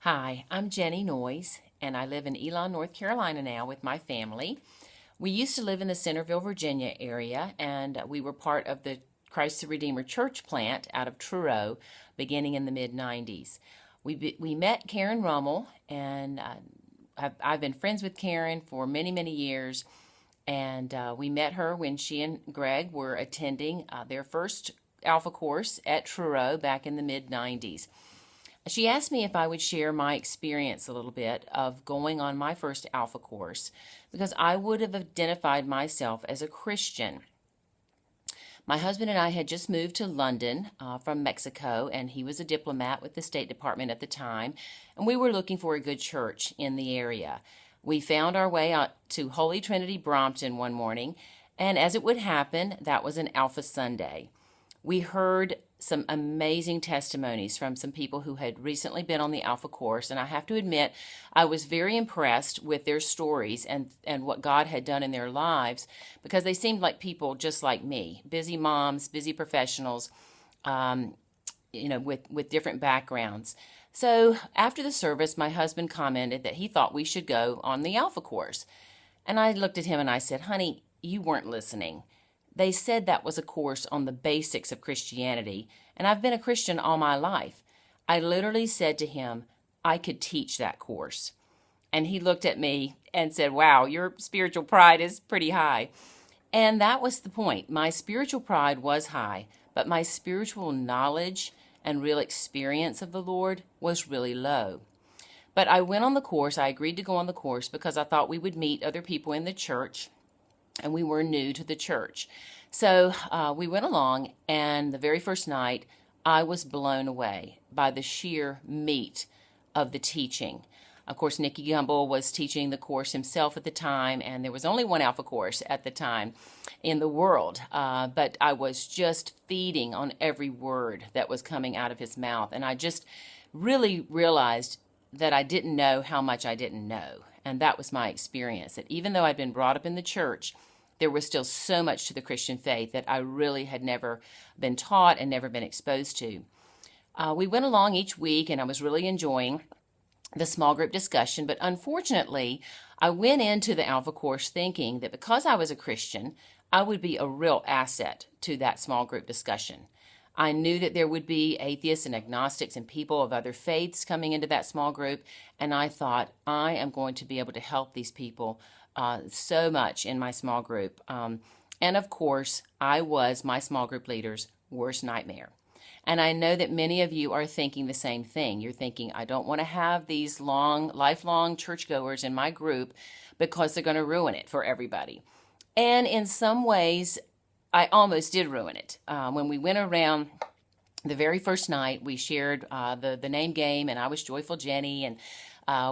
Hi, I'm Jenny Noyes, and I live in Elon, North Carolina now with my family. We used to live in the Centerville, Virginia area, and we were part of the Christ the Redeemer church plant out of Truro beginning in the mid 90s. We met Karen Rummel, and I've been friends with Karen for many, many years. And we met her when she and Greg were attending their first Alpha course at Truro back in the mid 90s. She asked me if I would share my experience a little bit of going on my first Alpha course because I would have identified myself as a Christian. My husband and I had just moved to London from Mexico, and he was a diplomat with the State Department at the time, and we were looking for a good church in the area. We found our way out to Holy Trinity Brompton one morning, and as it would happen, that was an Alpha Sunday. We heard some amazing testimonies from some people who had recently been on the Alpha course, and I have to admit, I was very impressed with their stories and what God had done in their lives because they seemed like people just like me, busy moms, busy professionals, with different backgrounds. So after the service, my husband commented that he thought we should go on the Alpha course. And I looked at him and I said, honey, you weren't listening. They said that was a course on the basics of Christianity, and I've been a Christian all my life. I literally said to him, I could teach that course. And he looked at me and said, wow, your spiritual pride is pretty high. And that was the point. My spiritual pride was high, but my spiritual knowledge and real experience of the Lord was really low. But I went on the course. I agreed to go on the course because I thought we would meet other people in the church, and we were new to the church. So we went along, and the very first night, I was blown away by the sheer meat of the teaching. Of course, Nicky Gumbel was teaching the course himself at the time, and there was only one Alpha course at the time in the world. But I was just feeding on every word that was coming out of his mouth, and I just really realized that I didn't know how much I didn't know. And that was my experience, that even though I'd been brought up in the church, there was still so much to the Christian faith that I really had never been taught and never been exposed to. We went along each week, and I was really enjoying the small group discussion, but unfortunately, I went into the Alpha course thinking that because I was a Christian, I would be a real asset to that small group discussion. I knew that there would be atheists and agnostics and people of other faiths coming into that small group, and I thought, I am going to be able to help these people so much in my small group. And of course, I was my small group leader's worst nightmare. And I know that many of you are thinking the same thing. You're thinking, I don't want to have these lifelong churchgoers in my group because they're going to ruin it for everybody. And in some ways, I almost did ruin it. When we went around the very first night, we shared the name game, and I was Joyful Jenny, and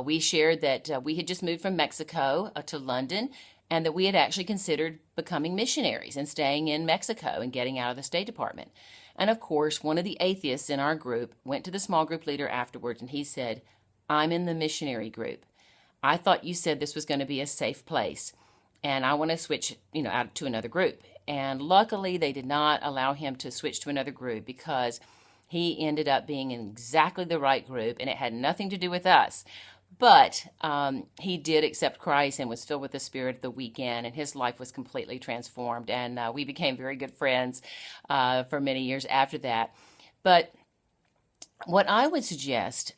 we shared that we had just moved from Mexico to London, and that we had actually considered becoming missionaries and staying in Mexico and getting out of the State Department. And of course, one of the atheists in our group went to the small group leader afterwards, and he said, I'm in the missionary group. I thought you said this was going to be a safe place, and I want to switch, out to another group. And luckily, they did not allow him to switch to another group because he ended up being in exactly the right group, and it had nothing to do with us. But he did accept Christ and was filled with the Spirit at the weekend, and his life was completely transformed. And we became very good friends for many years after that. But what I would suggest,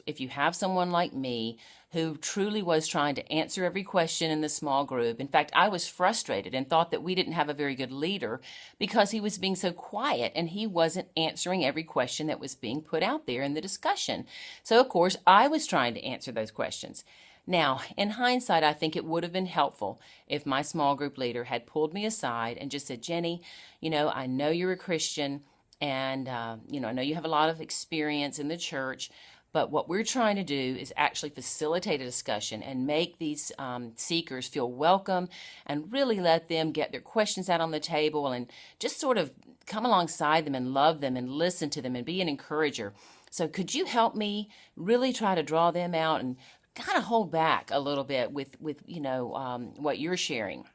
if you have someone like me who truly was trying to answer every question in the small group. In fact, I was frustrated and thought that we didn't have a very good leader because he was being so quiet and he wasn't answering every question that was being put out there in the discussion. So, of course, I was trying to answer those questions. Now, in hindsight, I think it would have been helpful if my small group leader had pulled me aside and just said, Jenny, I know you're a Christian, and, I know you have a lot of experience in the church, but what we're trying to do is actually facilitate a discussion and make these seekers feel welcome and really let them get their questions out on the table and just sort of come alongside them and love them and listen to them and be an encourager. So could you help me really try to draw them out and kind of hold back a little bit with what you're sharing?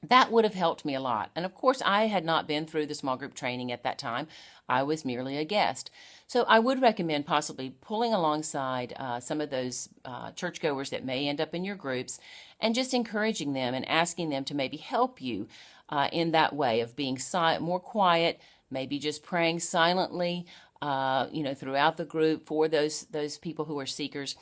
That would have helped me a lot. And of course, I had not been through the small group training at that time. I was merely a guest. So I would recommend possibly pulling alongside some of those churchgoers that may end up in your groups and just encouraging them and asking them to maybe help you in that way of being more quiet, maybe just praying silently, throughout the group for those people who are seekers,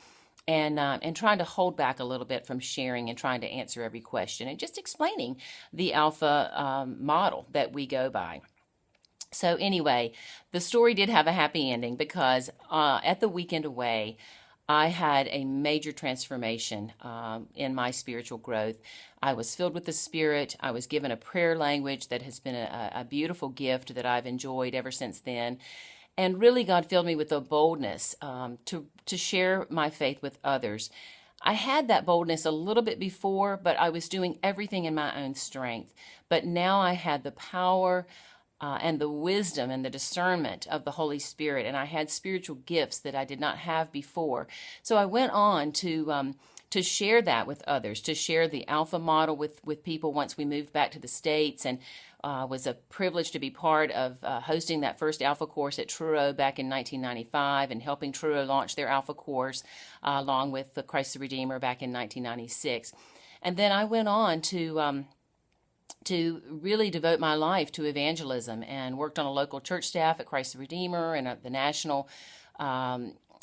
and trying to hold back a little bit from sharing and trying to answer every question and just explaining the Alpha model that we go by. So anyway, the story did have a happy ending because at the weekend away, I had a major transformation in my spiritual growth. I was filled with the Spirit. I was given a prayer language that has been a beautiful gift that I've enjoyed ever since then. And really, God filled me with a boldness to share my faith with others. I had that boldness a little bit before, but I was doing everything in my own strength. But now I had the power and the wisdom and the discernment of the Holy Spirit, and I had spiritual gifts that I did not have before. So I went on to share that with others, to share the Alpha model with people once we moved back to the States, and was a privilege to be part of hosting that first Alpha course at Truro back in 1995 and helping Truro launch their Alpha course along with the Christ the Redeemer back in 1996. And then I went on to really devote my life to evangelism and worked on a local church staff at Christ the Redeemer and at the national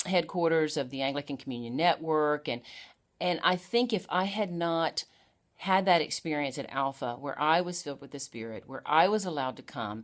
headquarters of the Anglican Communion Network. And I think if I had not had that experience at Alpha where I was filled with the Spirit, where I was allowed to come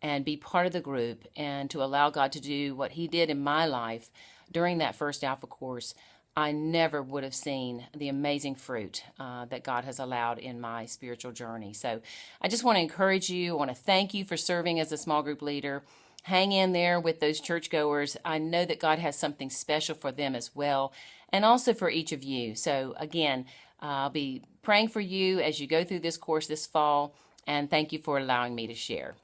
and be part of the group and to allow God to do what He did in my life during that first Alpha course, I never would have seen the amazing fruit that God has allowed in my spiritual journey. So I just want to encourage you. I want to thank you for serving as a small group leader. Hang in there with those churchgoers. I know that God has something special for them as well, and also for each of you. So again, I'll be praying for you as you go through this course this fall, and thank you for allowing me to share.